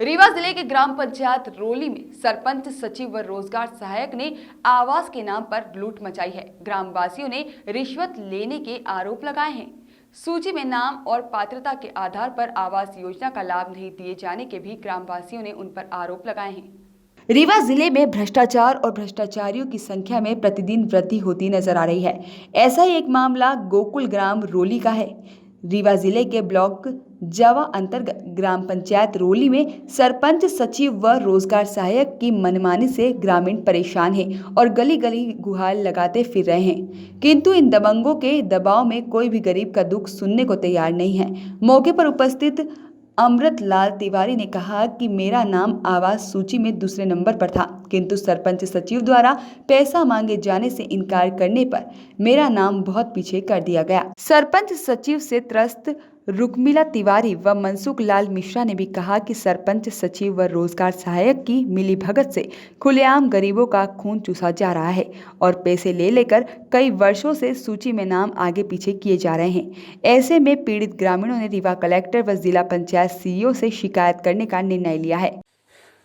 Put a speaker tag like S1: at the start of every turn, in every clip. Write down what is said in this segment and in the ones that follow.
S1: रीवा जिले के ग्राम पंचायत रोली में सरपंच सचिव व रोजगार सहायक ने आवास के नाम पर लूट मचाई है। ग्रामवासियों ने रिश्वत लेने के आरोप लगाए हैं। सूची में नाम और पात्रता के आधार पर आवास योजना का लाभ नहीं दिए जाने के भी ग्रामवासियों ने उन पर आरोप लगाए हैं। रीवा जिले में भ्रष्टाचार और भ्रष्टाचारियों की संख्या में प्रतिदिन वृद्धि होती नजर आ रही है। ऐसा ही एक मामला गोकुल ग्राम रोली का है। रीवा जिले के ब्लॉक जावा अंतर्गत ग्राम पंचायत रोली में सरपंच सचिव व रोजगार सहायक की मनमानी से ग्रामीण परेशान हैं और गली गली गुहार लगाते फिर रहे हैं, किंतु इन दबंगों के दबाव में कोई भी गरीब का दुख सुनने को तैयार नहीं है। मौके पर उपस्थित अमृत लाल तिवारी ने कहा कि मेरा नाम आवास सूची में दूसरे नंबर पर था, किंतु सरपंच सचिव द्वारा पैसा मांगे जाने से इनकार करने पर मेरा नाम बहुत पीछे कर दिया गया। सरपंच सचिव से त्रस्त रुक्मिला तिवारी व मनसुख लाल मिश्रा ने भी कहा कि सरपंच सचिव व रोजगार सहायक की मिलीभगत से खुलेआम गरीबों का खून चूसा जा रहा है और पैसे ले लेकर कई वर्षों से सूची में नाम आगे पीछे किए जा रहे हैं। ऐसे में पीड़ित ग्रामीणों ने रीवा कलेक्टर व जिला पंचायत सीईओ से शिकायत करने का निर्णय लिया है।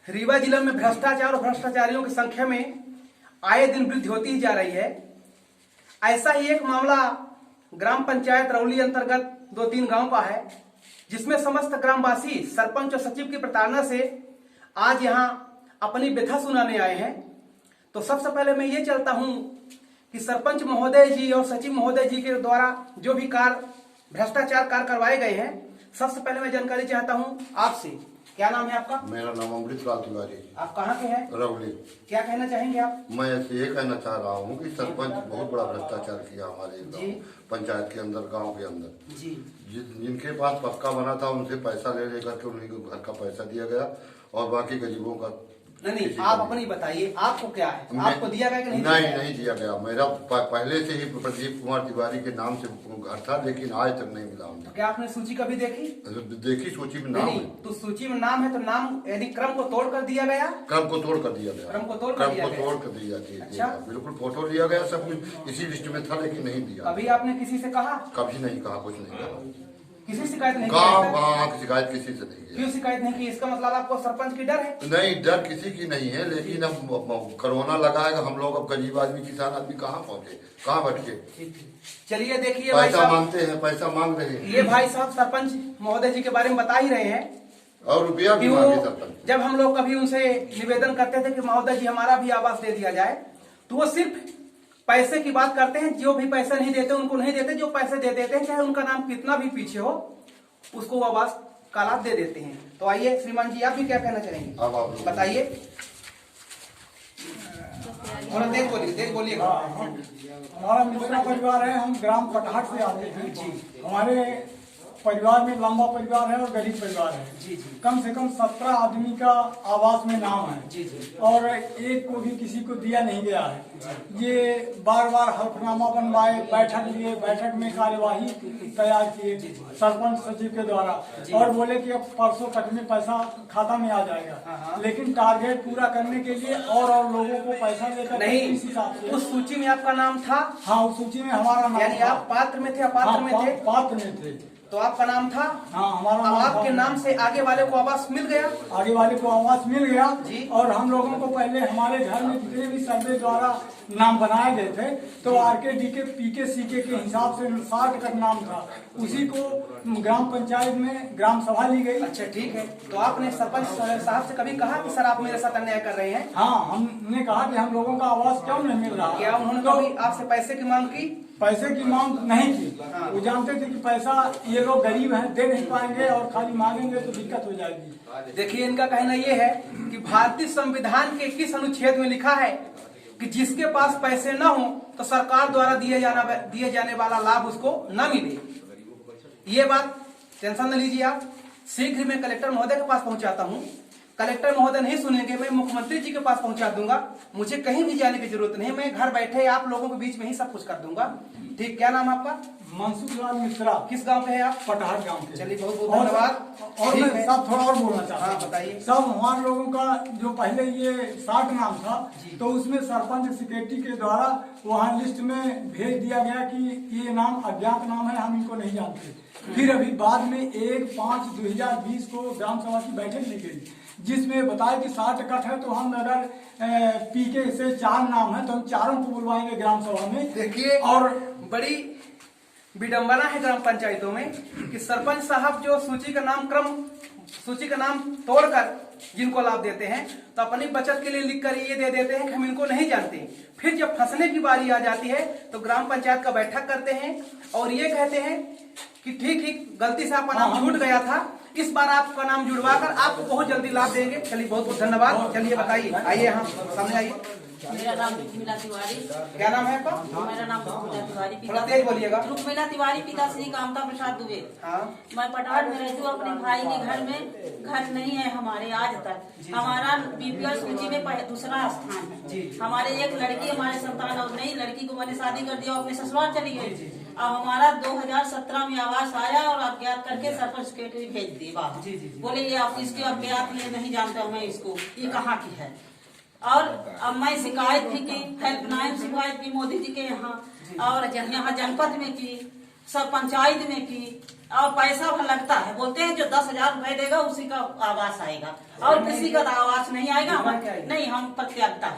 S2: रीवा जिला में भ्रष्टाचार और भ्रष्टाचारियों की संख्या में आए दिन वृद्धि होती ही जा रही है। ऐसा ही एक मामला ग्राम पंचायत रौली अंतर्गत 2-3 गांव का है, जिसमें समस्त ग्रामवासी सरपंच और सचिव की प्रताड़ना से आज यहां अपनी व्यथा सुनाने आए हैं। तो सबसे पहले मैं ये चाहता हूं कि सरपंच महोदय जी और सचिव महोदय जी के द्वारा जो भी भ्रष्टाचार कार्य करवाए गए हैं, सबसे पहले मैं जानकारी चाहता हूं आपसे। क्या नाम है आपका?
S3: मेरा नाम अमृत लाल तिवारी।
S2: आप कहाँ के हैं?
S3: रवली।
S2: क्या कहना चाहेंगे आप?
S3: मैं ऐसे ये कहना चाह रहा हूँ कि सरपंच बहुत बड़ा भ्रष्टाचार किया हमारे पंचायत के अंदर, गांव के अंदर।
S2: जी।
S3: जिनके पास पक्का बना था उनसे पैसा ले लेकर के उन्हीं को घर का पैसा दिया गया और बाकी गरीबों का
S2: नहीं। आप अपनी बताइए, आपको क्या है? आपको दिया गया कि नहीं?
S3: नहीं दिया गया। मेरा पहले से ही प्रदीप कुमार तिवारी के नाम से घर था, लेकिन आज तक नहीं मिला मुझे।
S2: क्या आपने सूची कभी देखी?
S3: देखी, सूची में नाम है।
S2: तो सूची में नाम है तो नाम यदि क्रम को तोड़ कर दिया गया?
S3: क्रम को तोड़ कर दिया गया।
S2: क्रम को तोड़ कर
S3: दिया गया। अच्छा? बिल्कुल फोटो लिया गया, सब कुछ इसी लिस्ट में था, लेकिन नहीं दिया।
S2: कभी आपने किसी से कहा?
S3: कभी नहीं कहा, कुछ नहीं कहा।
S2: किसी शिकायत नहीं?
S3: शिकायत किसी से नहीं की।
S2: क्यों शिकायत नहीं की? इसका मतलब आपको सरपंच की डर है?
S3: नहीं, डर किसी की नहीं है, लेकिन अब कोरोना लगाएगा, हम लोग अब गरीब आदमी, किसान आदमी कहाँ पहुँचे, कहाँ बैठे।
S2: चलिए देखिए,
S3: पैसा मांगते हैं, पैसा मांग रहे हैं।
S2: ये भाई साहब सरपंच महोदय जी के बारे में बता ही रहे हैं
S3: और रुपया भी मांगे सरपंच।
S2: जब हम लोग कभी उनसे निवेदन करते थे कि महोदय जी हमारा भी आवास दे दिया जाए, तो वो सिर्फ पैसे की बात करते हैं। जो भी पैसे नहीं देते उनको नहीं देते, जो पैसे दे देते हैं चाहे उनका नाम कितना भी पीछे हो, उसको वो आवास का लाभ दे देते हैं। तो आइए श्रीमान जी, आप भी क्या कहना चाहेंगे, बताइए। और देख बोलिए।
S4: हमारा मिश्रा परिवार है, हम ग्राम कटहट से आते हैं। जी। हमारे परिवार में लंबा परिवार है और गरीब परिवार है।
S2: जी जी।
S4: कम से कम 17 आदमी का आवास में नाम है।
S2: जी जी।
S4: और एक को भी किसी को दिया नहीं गया है। ये बार बार हल्फनामा बनवाए, बैठक लिए, बैठक में कार्यवाही तैयार किए सरपंच सचिव के द्वारा, और बोले कि अब परसों तक में पैसा खाता में आ जाएगा। लेकिन टारगेट पूरा करने के लिए और लोगों को पैसा देकर
S2: नहीं,
S4: इस हिसाब से।
S2: उस सूची में आपका नाम था?
S4: हाँ, उस सूची में हमारा नाम,
S2: यानी आप पात्र में थे, अपात्र में थे?
S4: पात्र में थे।
S2: तो आपका नाम था?
S4: हाँ, हमारा
S2: नाम। आपके नाम से आगे वाले को आवास मिल गया?
S4: आगे वाले को आवास मिल गया
S2: जी।
S4: और हम लोगों को पहले हमारे घर में जितने भी सर्वे द्वारा नाम बनाए गए थे, तो RKD के PK CK के हिसाब से 60 का नाम था, उसी को ग्राम पंचायत में ग्राम सभा ली गई।
S2: अच्छा, ठीक है। तो आपने सरपंच साहब से कभी कहा कि सर आप मेरे साथ अन्याय कर रहे हैं?
S4: हाँ, हमने कहा कि हम लोगों का आवास क्यों नहीं मिल रहा।
S2: क्या उन्होंने कभी आपसे पैसे की मांग की?
S4: पैसे की मांग नहीं की। वो जानते थे कि पैसा ये लोग गरीब हैं, दे नहीं पाएंगे, और खाली मांगेंगे तो दिक्कत हो जाएगी।
S2: देखिए, इनका कहना ये है कि भारतीय संविधान के किस अनुच्छेद में लिखा है कि जिसके पास पैसे न हो तो सरकार द्वारा दिए जाने वाला लाभ उसको न मिले। ये बात टेंशन न लीजिए आप, शीघ्र मैं कलेक्टर महोदय के पास पहुंचाता हूं। कलेक्टर महोदय नहीं सुनेंगे, मैं मुख्यमंत्री जी के पास पहुंचा दूंगा। मुझे कहीं भी जाने की जरूरत नहीं, मैं घर बैठे आप लोगों के बीच में ही सब कुछ कर दूंगा। ठीक, क्या नाम आपका?
S4: मनसुख लाल मिश्रा।
S2: किस गांव के हैं आप?
S4: कटहट गांव के।
S2: चलिए, बहुत बहुत धन्यवाद।
S4: और मैं सब थोड़ा और बोलना चाहता हूँ।
S2: बताइए।
S4: सब हमारे लोगों का जो पहले ये 60 नाम था, तो उसमें सरपंच सेक्रेटरी के द्वारा वहाँ लिस्ट में भेज दिया गया कि ये नाम अज्ञात नाम है, हम इनको नहीं जानते। फिर अभी बाद में 1/5/2020 को ग्राम सभा की बैठक ली गई, जिसमें बताया कि 60 इकट्ठ है, तो हम अगर पीके से 4 नाम है तो हम चारों को बुलवाएंगे ग्राम सभा में।
S2: देखिए, और बड़ी विडंबना है ग्राम पंचायतों में कि सरपंच साहब जो सूची का नाम तोड़कर जिनको लाभ देते हैं तो अपनी बचत के लिए लिखकर ये दे देते हैं कि हम इनको नहीं जानते। फिर जब फंसने की बारी आ जाती है तो ग्राम पंचायत का बैठक करते हैं और ये कहते हैं कि ठीक गलती से आपका नाम छूट गया था, इस बार आपका नाम जुड़वाकर आपको बहुत जल्दी लाभ देंगे। चलिए, बहुत बहुत धन्यवाद। चलिए बताइए, आइए हम सामने आइए।
S5: मेरा नाम रुक्मिला तिवारी।
S2: क्या नाम है आपका?
S5: मेरा नाम रुक्मिला तिवारी।
S2: थोड़ा तेज बोलिएगा।
S5: रुक्मिला तिवारी, पिता श्री कामता प्रसाद दुबे।
S2: हाँ।
S5: मैं पटार में रहती हूँ अपने भाई के घर में। घर नहीं है हमारे आज तक। हमारा बीपीएल सूची में दूसरा स्थान है। हमारे एक लड़की, हमारे संतान और नई लड़की को मैंने शादी कर दिया, अपने ससुराल चली गई। अब हमारा 2017 में आवास आया और अज्ञात करके सरपंच सेक्रेटरी भेज दिए बाहर। बोले ये आप इसके अज्ञात में नहीं जानता मैं इसको, ये कहाँ की है। और अब मैं शिकायत भी की, हेल्पलाइन शिकायत की मोदी जी के यहाँ, और यहाँ जनपद में की, सब पंचायत में की। और पैसा भी लगता है, बोलते हैं जो 10,000 रुपए देगा उसी का आवास आएगा, और किसी का आवास नहीं आएगा। नहीं, हम प्रत्यागता है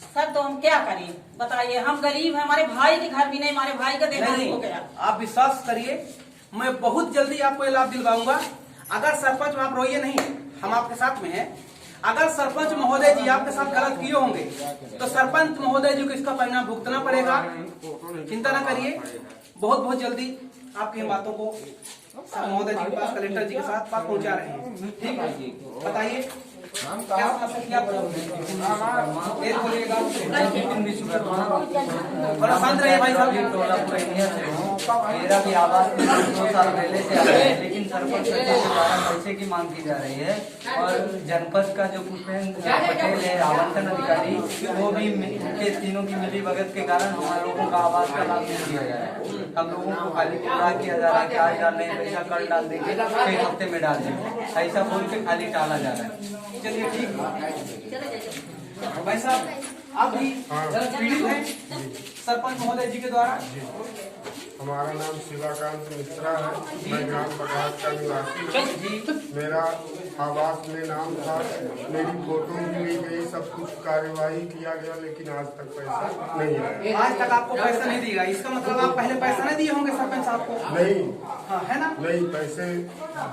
S5: सर। तो हम क्या करें बताइए, हम गरीब हैं, हमारे भाई के घर भी नहीं, हमारे भाई का देहांत हो गया।
S2: आप विश्वास करिए, मैं बहुत जल्दी आपको ये लाभ दिलवाऊंगा। अगर सरपंच, आप रोइए नहीं, हम आपके साथ में हैं। अगर सरपंच महोदय जी आपके साथ गलत किए होंगे तो सरपंच महोदय जी को इसका परिणाम भुगतना पड़ेगा। चिंता न करिए, बहुत बहुत जल्दी आपकी बातों को महोदय जी के पास, कलेक्टर जी के साथ बात पहुंचा रहे हैं। ठीक है, बताइए क्या समस्या, थोड़ा शांत रहिए भाई साहब।
S6: मेरा भी आवास 2 साल पहले से आया है, लेकिन सरपंच के द्वारा पैसे की मांग की जा रही है। और जनपद का जो पुष्पेंद्र पटेल है आवंटन अधिकारी, वो भी उनके तीनों की मिली भगत के कारण हमारे लोगों का आवास का लाभ नहीं दिया जा रहा है। हम लोगों को खाली पूरा किया जा रहा है कि आज डाल रहे हैं पैसा, कल डाल देंगे, 1 हफ्ते में डाल देंगे, ऐसा बोल के खाली टाला जा रहा है।
S2: चलिए ठीक है भाई साहब, आप भी पीड़ित हैं सरपंच महोदय जी के द्वारा।
S7: हमारा नाम शिवाकांत मिश्रा है, मैं ग्राम पटार का निवासी हूँ। मेरा आवास में नाम था, मेरी फोटो भी ली गई, सब कुछ कार्यवाही किया गया, लेकिन आज तक पैसा नहीं आया।
S2: आज तक आपको पैसा नहीं दिया, इसका मतलब आप पहले पैसा नहीं दिए होंगे सरपंच साहब को?
S7: नहीं।
S2: हाँ, है ना?
S7: नहीं, पैसे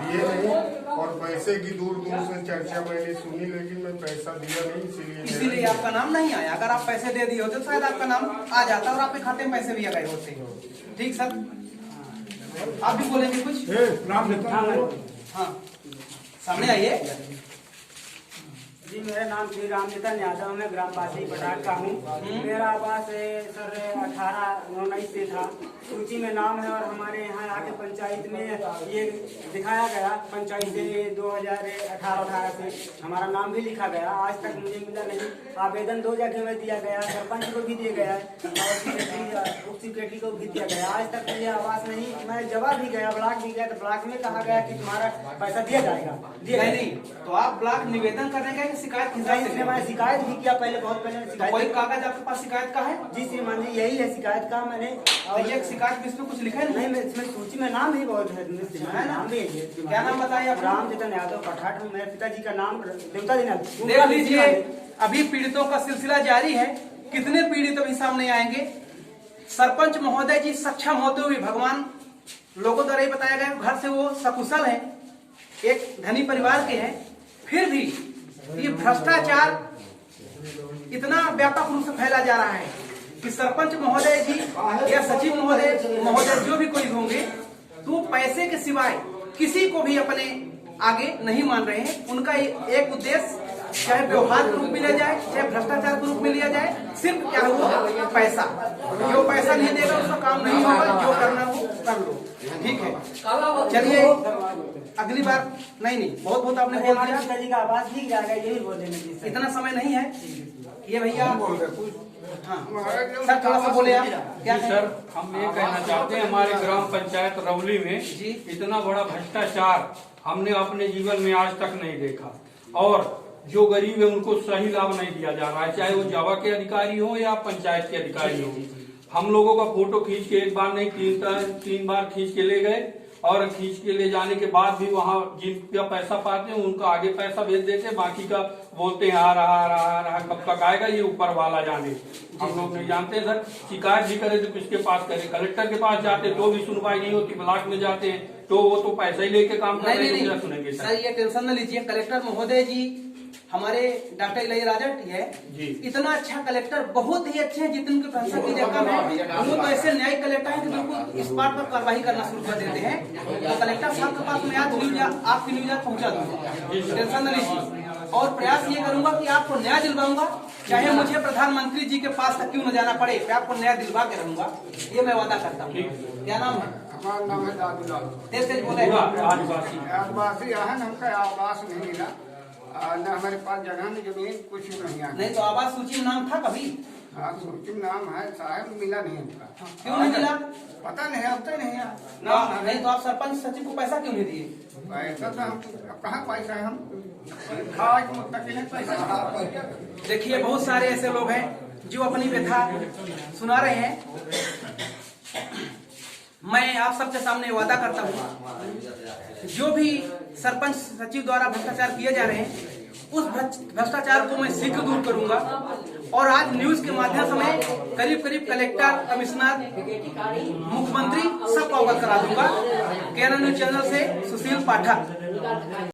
S7: दिए नहीं, और पैसे की दूर दूर से चर्चा मैंने सुनी, लेकिन मैं पैसा दिया नहीं,
S2: इसीलिए आपका नाम नहीं आया। अगर आप पैसे दे दिए होते तो शायद आपका नाम आ जाता और आपके खाते में पैसे भी आ गए होते। ठीक सर, आप भी बोलेंगे कुछ? हाँ, सामने आइए।
S8: जी, मेरा नाम श्री रामचंद्र यादव, मैं ग्रामवासी पटार का हूँ। मेरा आवास सर 18/19 से था, सूची में नाम है, और हमारे यहाँ आके पंचायत में ये दिखाया गया, पंचायत से 2018 से हमारा नाम भी लिखा गया। आज तक मुझे मिला नहीं। आवेदन 2 जगह में दिया गया, सरपंच को भी दिया गया और उप सेक्रेटरी को भी दिया गया। आज तक मुझे आवास नहीं। मैं जवाब भी गया, ब्लॉक भी गया, तो ब्लॉक में कहा गया कि तुम्हारा पैसा दिया जाएगा।
S2: नहीं, तो आप ब्लॉक निवेदन करने गए, शिकायत
S8: मैंने शिकायत भी किया पहले, बहुत पहले शिकायत।
S2: कोई कागज आपके पास शिकायत का है?
S8: जी श्रीमान जी, यही है शिकायत का। मैंने
S2: ये शिकायत में इसमें कुछ लिखा है?
S8: नहीं, इसमें सूची में नाम ही बहुत है, नाम भी है।
S2: क्या नाम बताइए आप?
S8: रामचंद्र यादव पठार। मेरे पिताजी का नाम देवता दिनाथ।
S2: देख लीजिए, अभी पीड़ितों का सिलसिला जारी है। कितने पीड़ित अभी सामने आएंगे? सरपंच महोदय जी सक्षम होते हुए, भगवान लोगों द्वारा ही बताया गया, घर से वो सकुशल है, एक धनी परिवार के हैं, फिर भी ये भ्रष्टाचार इतना व्यापक रूप से फैला जा रहा है कि सरपंच महोदय जी या सचिव महोदय जो भी कोई होंगे, तो पैसे के सिवाय किसी को भी अपने आगे नहीं मान रहे हैं। उनका एक उद्देश्य, चाहे व्यवहार के रूप में लिया जाए, चाहे भ्रष्टाचार के रूप में लिया जाए, सिर्फ क्या हो, पैसा। जो पैसा नहीं देगा उसका काम नहीं होगा, जो करना वो कर लो। ठीक है, चलिए अगली बार। नहीं, बहुत बहुत आपने बोल दिया।
S8: पिताजी का आवास लिख जाएगा, यही बोल देना।
S2: इतना समय नहीं है ये भैया। हाँ सर, थोड़ा सा बोले आप। क्या
S9: सर, हम ये कहना चाहते हैं, हमारे ग्राम पंचायत रौली में इतना बड़ा भ्रष्टाचार हमने अपने जीवन में आज तक नहीं देखा, और जो गरीब है उनको सही लाभ नहीं दिया जा रहा है, चाहे वो जावा के अधिकारी हो या पंचायत के अधिकारी हो। हम लोगों का फोटो खींच के एक बार नहीं 3 बार खींच के ले गए, और खींच के ले जाने के बाद भी वहाँ जिनका पैसा पाते हैं उनका आगे पैसा भेज देते हैं, बाकी का बोलते हैं आ रहा कब तक आएगा ये ऊपर वाला जाने। हम लोग नहीं जानते हैं सर। शिकायत भी करे तो किसके पास करे, कलेक्टर के पास जाते तो भी सुनवाई नहीं होती, ब्लॉक में जाते हैं तो वो तो पैसा ही लेके काम कर रहे हैं, सुनेंगे
S2: सर। ये टेंशन न लीजिए, कलेक्टर महोदय जी हमारे डॉक्टर इलैयाराजा है
S9: जी।
S2: इतना अच्छा कलेक्टर, बहुत ही अच्छे हैं, जितने उनके पैसा की रकम है वो तो ऐसे न्यायिक कलेक्टर है कि बिल्कुल इस बात पर कार्रवाई करना शुरू कर देते हैं। तो कलेक्टर साहब के पास मैं आज आपकी न्यूज पहुंचा दूंगा, टेंशन न लीजिए। और प्रयास ये करूंगा कि आपको न्याय दिलवाऊंगा, चाहे मुझे प्रधानमंत्री जी के पास तक क्यों न जाना पड़े, मैं आपको न्याय दिलवा के रहूंगा, ये मैं वादा करता हूँ। क्या नाम है?
S7: हमारा नाम है दादूलाल।
S2: तेज बोले
S7: आदिवासी है, हमका आवास नहीं मिला, न हमारे पास जगह न जमीन कुछ नहीं है।
S2: नहीं तो आवास सूची में नाम था कभी?
S7: हाँ, सूची में नाम है साहब, मिला नहीं हमका।
S2: क्यों नहीं मिला?
S7: पता नहीं, अब तो नहीं है
S2: नहीं तो आप सरपंच सचिव को पैसा क्यों नहीं दिए?
S7: पैसा तो हम कहाँ पैसा है, हम खाज मुतकिल पैसा।
S2: देखिए बहुत सारे ऐसे लोग हैं जो अपनी व्यथा सुना रहे हैं। मैं आप सबके सामने वादा करता हूँ, जो भी सरपंच सचिव द्वारा भ्रष्टाचार किए जा रहे हैं उस भ्रष्टाचार को मैं शीघ्र दूर करूंगा। और आज न्यूज के माध्यम से मैं करीब करीब कलेक्टर, कमिश्नर, मुख्यमंत्री सबको अवगत करा दूंगा। केरल न्यूज चैनल से सुशील पाठक।